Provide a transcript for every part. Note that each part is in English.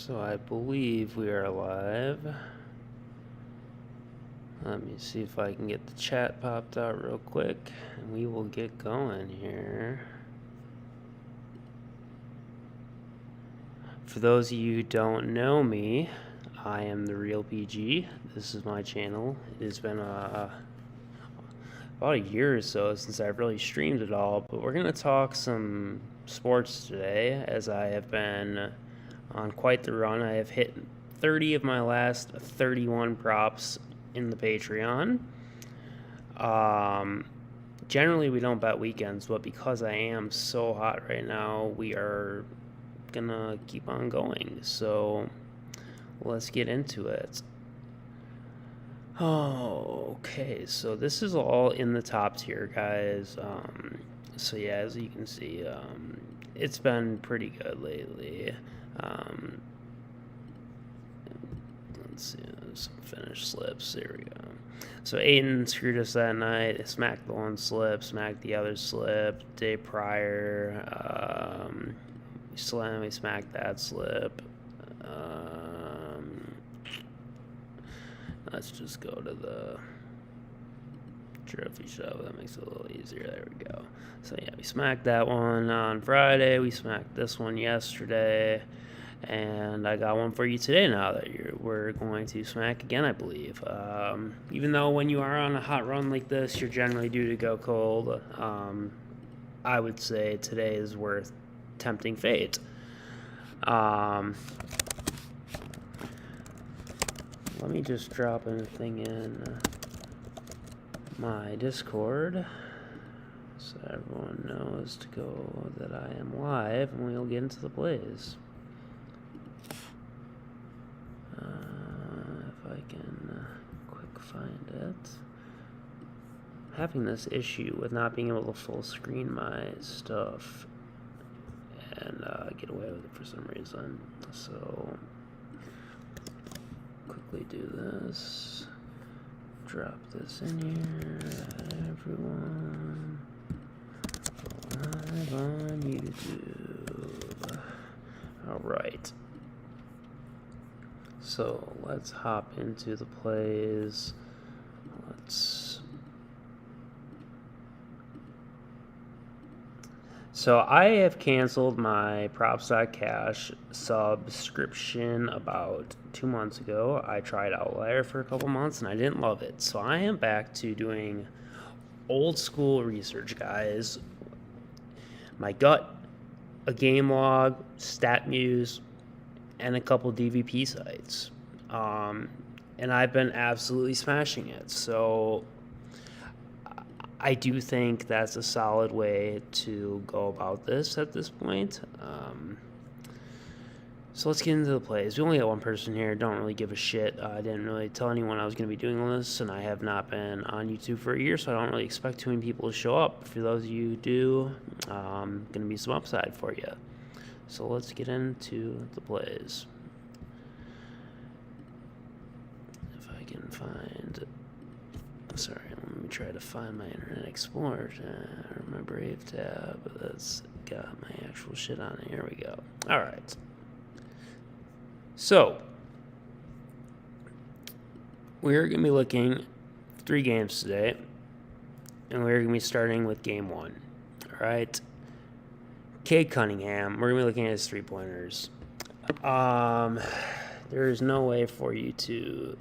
So I believe we are live. Let me see if I can get the chat popped out real quick, and we will get going here. For those of you who don't know me, I am the Real PG. This is my channel. It has been about a year or so since I've really streamed it all, but we're going to talk some sports today, as I have been on quite the run. I have hit 30 of my last 31 props in the Patreon. Generally, we don't bet weekends, but because I am so hot right now, we are gonna keep on going. So let's get into it. Okay, so this is all in the top tier, guys. So yeah, as you can see, it's been pretty good lately. Let's see, some finished slips. There we go. So Aiden screwed us that night. Smacked the one slip, smacked the other slip. Day prior, we smacked that slip. Let's just go to the trophy show. That makes it a little easier. There we go. So yeah, we smacked that one on Friday. We smacked this one yesterday. And I got one for you today now that we're going to smack again, I believe. Even though when you are on a hot run like this, you're generally due to go cold, I would say today is worth tempting fate. Let me just drop anything in my Discord so everyone knows to go that I am live, and we'll get into the plays. If I can quick find it. I'm having this issue with not being able to full screen my stuff and get away with it for some reason. So quickly do this. Drop this in here. Everyone live on YouTube. All right. So let's hop into the plays. So I have canceled my Props.cash subscription about 2 months ago. I tried Outlier for a couple months and I didn't love it. So I am back to doing old school research, guys. My gut, a game log, StatMuse, and a couple DVP sites. And I've been absolutely smashing it. So I do think that's a solid way to go about this at this point. So let's get into the plays. We only got one person here. Don't really give a shit. I didn't really tell anyone I was going to be doing this, and I have not been on YouTube for a year, so I don't really expect too many people to show up. For those of you who do, going to be some upside for you. So let's get into the plays. If I can find... Sorry, let me try to find my Internet Explorer or my Brave tab. That's got my actual shit on it. Here we go. All right. So, we're going to be looking at 3 games today, and we're going to be starting with game 1. All right. Cade Cunningham, we're going to be looking at his 3-pointers. There is no way for you to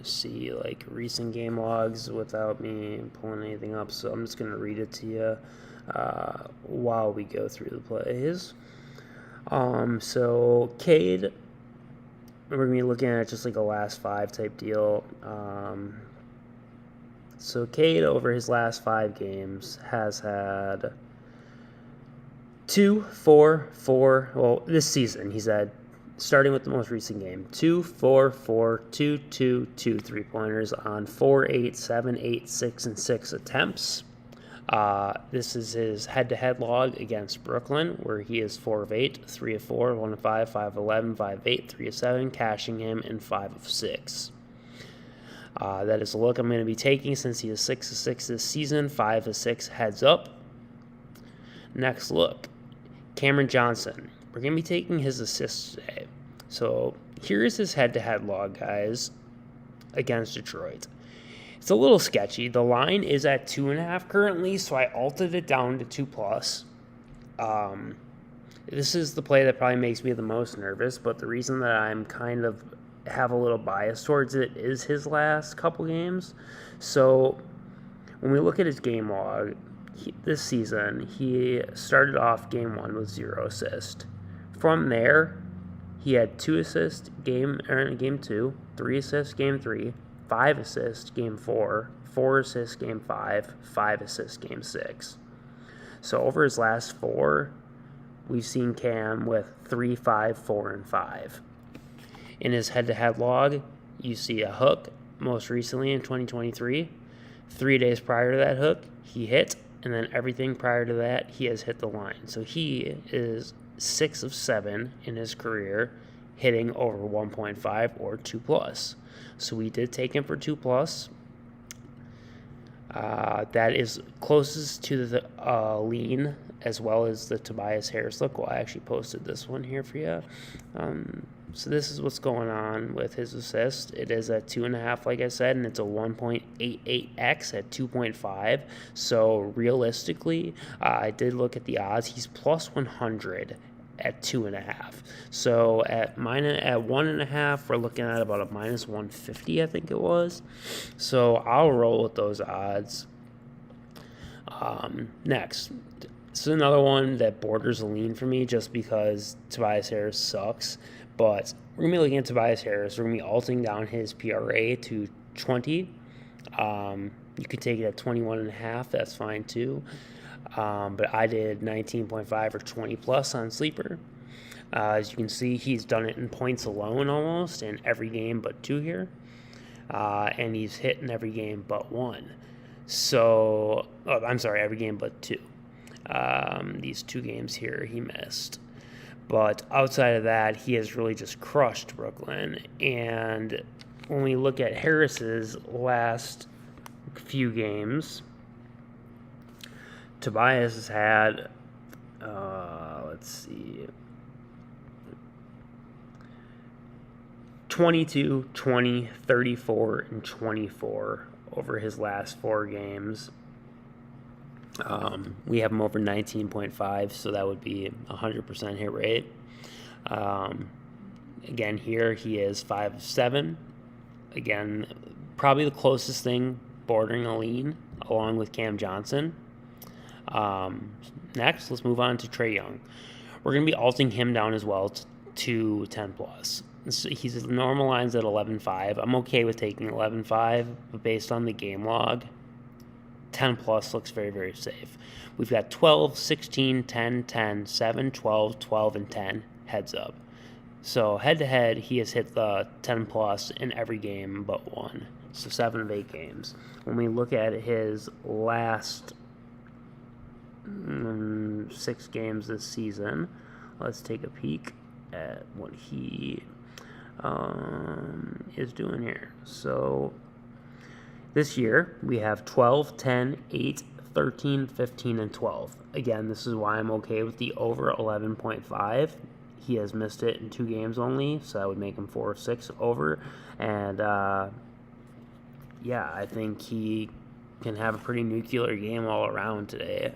see like recent game logs without me pulling anything up, so I'm just going to read it to you while we go through the plays. So Cade, we're going to be looking at just like a last 5 type deal. So Cade, over his last 5 games, has had 2, 4, 4. Well, this season he's had, starting with the most recent game, 2, 4, 4, 2, 2, 2 3-pointers on 4, 8, 7, 8, 6, and 6 attempts. This is his head-to-head log against Brooklyn, where he is 4 of 8, 3 of 4, 1 of 5, 5 of 11, 5 of 8, 3 of 7, cashing him in 5 of 6. That is a look I'm going to be taking since he is 6 of 6 this season, 5 of 6 heads up. Next look, Cameron Johnson. We're going to be taking his assists today. So here's his head-to-head log, guys, against Detroit. It's a little sketchy. The line is at 2.5 currently, so I altered it down to 2+. This is the play that probably makes me the most nervous, but the reason that I'm kind of have a little bias towards it is his last couple games. So when we look at his game log, this season, he started off game 1 with 0 assists. From there, he had 2 assists game 2, 3 assists game 3, 5 assists game 4, 4 assists game 5, 5 assists game 6. So over his last 4, we've seen Cam with 3, 5, 4, and 5. In his head-to-head log, you see a hook, most recently in 2023. 3 days prior to that hook, he hit, and then everything prior to that, he has hit the line. So he is 6 of 7 in his career, hitting over 1.5 or 2+. So we did take him for 2+. That is closest to the lean as well as the Tobias Harris look. Well, I actually posted this one here for you. So this is what's going on with his assist. It is at 2.5, like I said, and it's a 1.88x at 2.5. So realistically, I did look at the odds. He's plus 100 at 2.5. So at 1.5, we're looking at about a minus 150, I think it was. So I'll roll with those odds. Next, this is another one that borders a lean for me just because Tobias Harris sucks. But we're going to be looking at Tobias Harris. We're going to be alting down his PRA to 20. You could take it at 21.5. That's fine too. But I did 19.5 or 20+ on Sleeper. As you can see, he's done it in points alone almost in every game but 2 here. And he's hit in every game but 1. So, every game but 2. These 2 games here he missed. But outside of that, he has really just crushed Brooklyn. And when we look at Harris's last few games, Tobias has had, 22, 20, 34, and 24 over his last 4 games. We have him over 19.5, so that would be 100% hit rate. Again, here he is 5 of 7. Again, probably the closest thing bordering a lean, along with Cam Johnson. Next, let's move on to Trae Young. We're going to be alting him down as well to 10+. So he's normal lines at 11.5. I'm okay with taking 11.5, but based on the game log, 10+ looks very, very safe. We've got 12, 16, 10, 10, 7, 12, 12, and 10 heads up. So head-to-head, he has hit the 10+ in every game but 1. So 7 of 8 games. When we look at his last 6 games this season, let's take a peek at what he is doing here. So this year, we have 12, 10, 8, 13, 15, and 12. Again, this is why I'm okay with the over 11.5. He has missed it in 2 games only, so that would make him 4 of 6 over. And, yeah, I think he can have a pretty nuclear game all around today.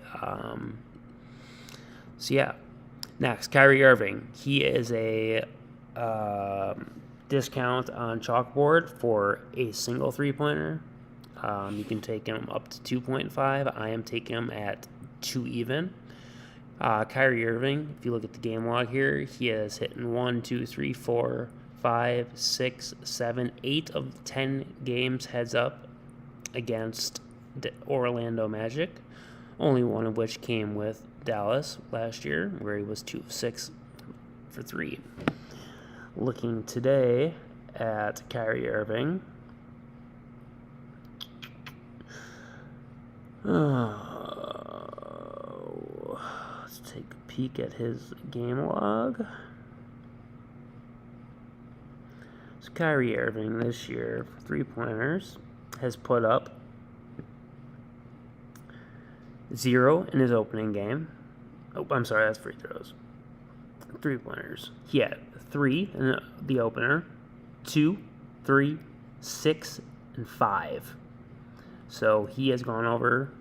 So, yeah. Next, Kyrie Irving. He is a discount on Chalkboard for a single three-pointer. You can take him up to 2.5. I am taking him at 2 even. Kyrie Irving, if you look at the game log here, he has hit in 1, 2, 3, 4, 5, 6, 7, 8 of 10 games heads up against the Orlando Magic, only one of which came with Dallas last year, where he was 2 of 6 for 3. Looking today at Kyrie Irving, let's take a peek at his game log. So Kyrie Irving this year for 3-pointers has put up 0 in his opening game. Oh, I'm sorry, that's free throws. 3-pointers. He had 3 in the opener, 2, 3, 6, and 5. So he has gone over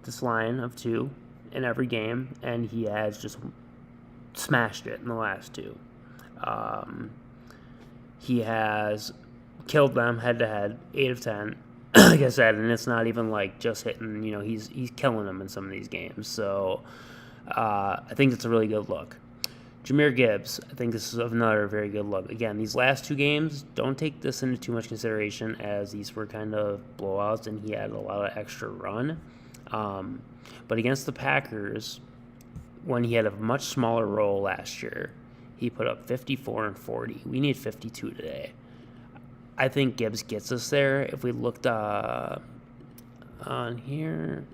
this line of 2 in every game, and he has just smashed it in the last 2. He has killed them head-to-head, 8 of 10. Like I said, and it's not even like just hitting, he's killing them in some of these games. So I think it's a really good look. Jahmyr Gibbs, I think this is another very good look. Again, these last 2 games, don't take this into too much consideration, as these were kind of blowouts and he had a lot of extra run. But against the Packers, when he had a much smaller role last year, he put up 54 and 40. We need 52 today. I think Gibbs gets us there. If we looked on here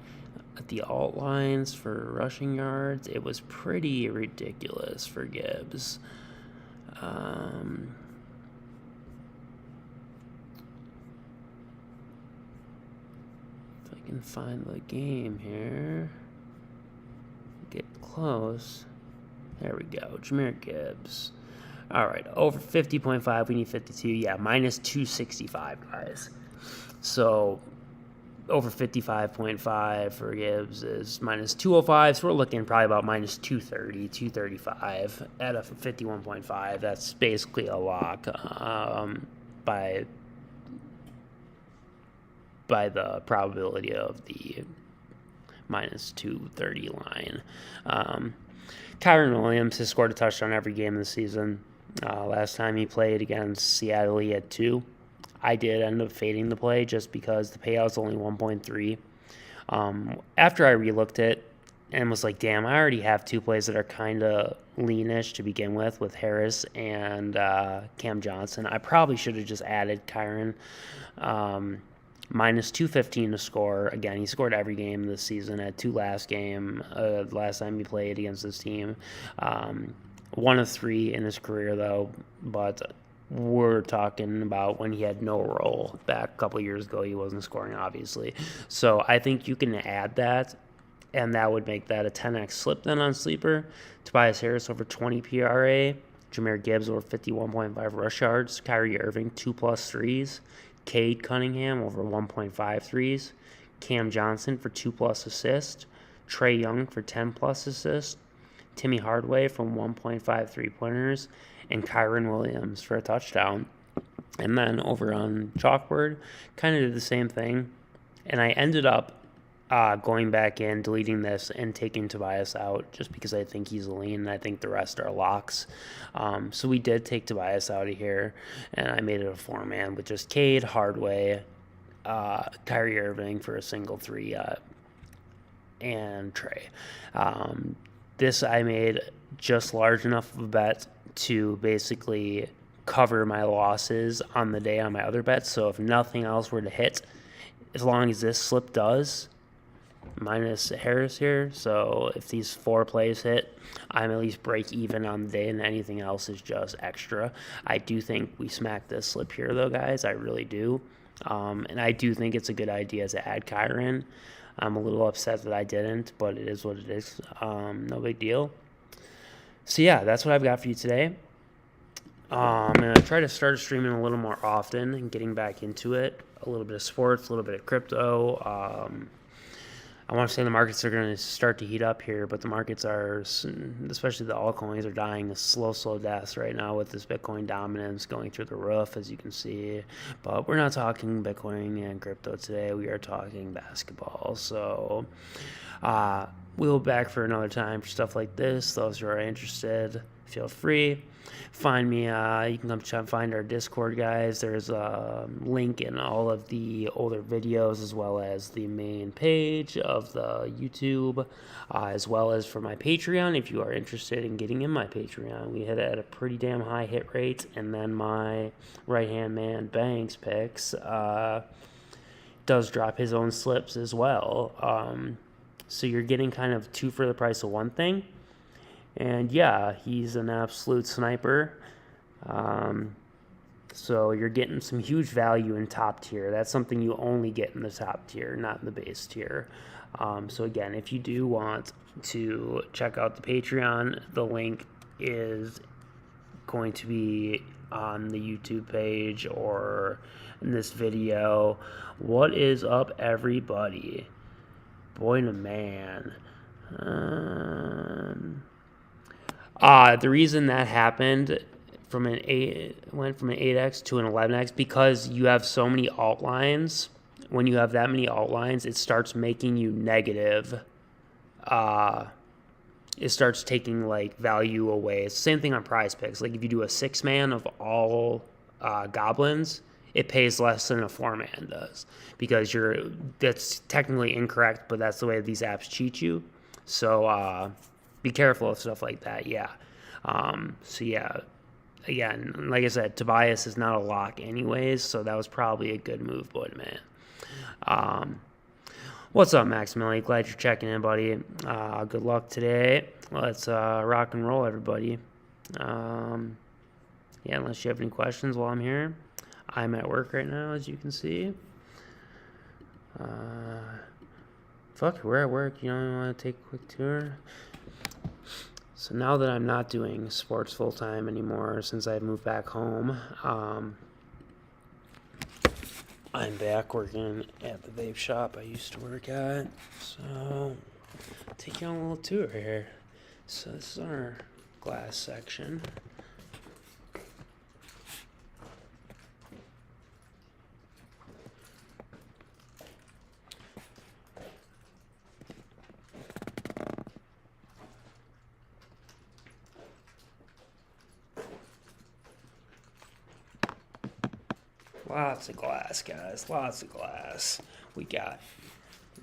at the alt lines for rushing yards, it was pretty ridiculous for Gibbs. If I can find the game here, get close. There we go, Jahmyr Gibbs. All right, over 50.5, we need 52. Yeah, minus 265, guys. So over 55.5 for Gibbs is minus 205. So we're looking probably about minus 230, 235 at a 51.5. That's basically a lock by the probability of the minus 230 line. Kyren Williams has scored a touchdown every game of the season. Last time he played against Seattle, he had 2. I did end up fading the play just because the payout's only 1.3. After I relooked it and was like, damn, I already have 2 plays that are kind of leanish to begin with Harris and Cam Johnson. I probably should have just added Kyren. Minus 215 to score. Again, he scored every game this season. Had 2 last time he played against this team. 1 of 3 in his career, though. But we're talking about when he had no role. Back a couple years ago, he wasn't scoring, obviously. So I think you can add that, and that would make that a 10x slip then on Sleeper. Tobias Harris over 20 PRA. Jahmyr Gibbs over 51.5 rush yards. Kyrie Irving 2+ threes. Cade Cunningham over 1.5 threes. Cam Johnson for 2+ assists. Trey Young for 10+ assists. Timmy Hardaway from 1.5 3-pointers. And Kyren Williams for a touchdown. And then over on Chalkboard, kind of did the same thing. And I ended up going back in, deleting this, and taking Tobias out just because I think he's lean and I think the rest are locks. So we did take Tobias out of here, and I made it a 4-man with just Cade, Hardaway, Kyrie Irving for a single 3, and Trey. This I made just large enough of a bet to basically cover my losses on the day on my other bets. So if nothing else were to hit, as long as this slip does, minus Harris here, so if these 4 plays hit, I'm at least break even on the day, and anything else is just extra. I do think we smacked this slip here, though, guys. I really do. And I do think it's a good idea to add Kyren. I'm a little upset that I didn't, but it is what it is. No big deal. So, yeah, that's what I've got for you today. I'm going to try to start streaming a little more often and getting back into it. A little bit of sports, a little bit of crypto. I want to say the markets are going to start to heat up here, but the markets are, especially the altcoins, are dying a slow death right now with this Bitcoin dominance going through the roof, as you can see. But we're not talking Bitcoin and crypto today. We are talking basketball. So we'll be back for another time for stuff like this. Those who are interested, feel free. Find me. You can come find our Discord, guys. There's a link in all of the older videos, as well as the main page of the YouTube, as well as for my Patreon. If you are interested in getting in my Patreon, we hit at a pretty damn high hit rate. And then my right-hand man, Banks Picks, does drop his own slips as well. So you're getting kind of 2 for the price of 1 thing. And yeah, he's an absolute sniper. So you're getting some huge value in top tier. That's something you only get in the top tier, not in the base tier. So again, if you do want to check out the Patreon, the link is going to be on the YouTube page or in this video. What is up, everybody? Boy to man. The reason that happened went from an 8x to an 11x because you have so many alt lines. When you have that many alt lines, it starts making you negative. It starts taking like value away. It's the same thing on prize picks. Like if you do a 6-man of all goblins, it pays less than a 4-man does because that's technically incorrect, but that's the way these apps cheat you. So be careful of stuff like that. Yeah. So yeah, again, like I said, Tobias is not a lock anyways, so that was probably a good move, boy, man. What's up, Maximilian? Glad you're checking in, buddy. Good luck today. Let's rock and roll, everybody. Yeah, unless you have any questions while I'm here. I'm at work right now, as you can see. We're at work. You want to take a quick tour? So now that I'm not doing sports full-time anymore, since I've moved back home, I'm back working at the vape shop I used to work at. So, take you on a little tour here. So this is our glass section. Lots of glass, guys. Lots of glass. We got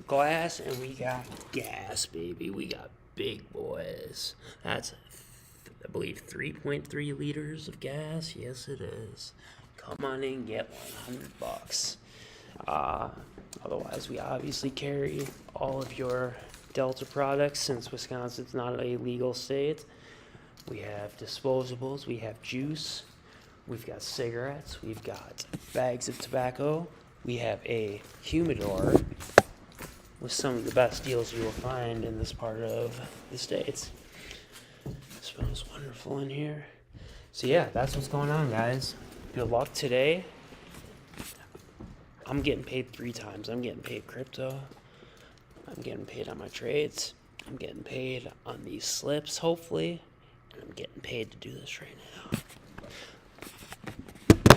glass and we got gas, baby. We got big boys. That's, I believe, 3.3 liters of gas. Yes, it is. Come on in, get $100. Otherwise, we obviously carry all of your Delta products since Wisconsin's not a legal state. We have disposables. We have juice. We've got cigarettes, we've got bags of tobacco, we have a humidor with some of the best deals you will find in this part of the States. It smells wonderful in here. So yeah, that's what's going on, guys. Good luck today. I'm getting paid 3 times. I'm getting paid crypto. I'm getting paid on my trades. I'm getting paid on these slips, hopefully. And I'm getting paid to do this right now.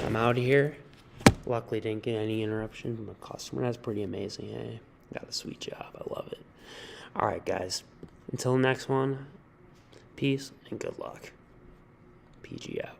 I'm out of here. Luckily didn't get any interruption from a customer. That's pretty amazing, eh? Got a sweet job. I love it. Alright, guys. Until the next one, peace and good luck. PG out.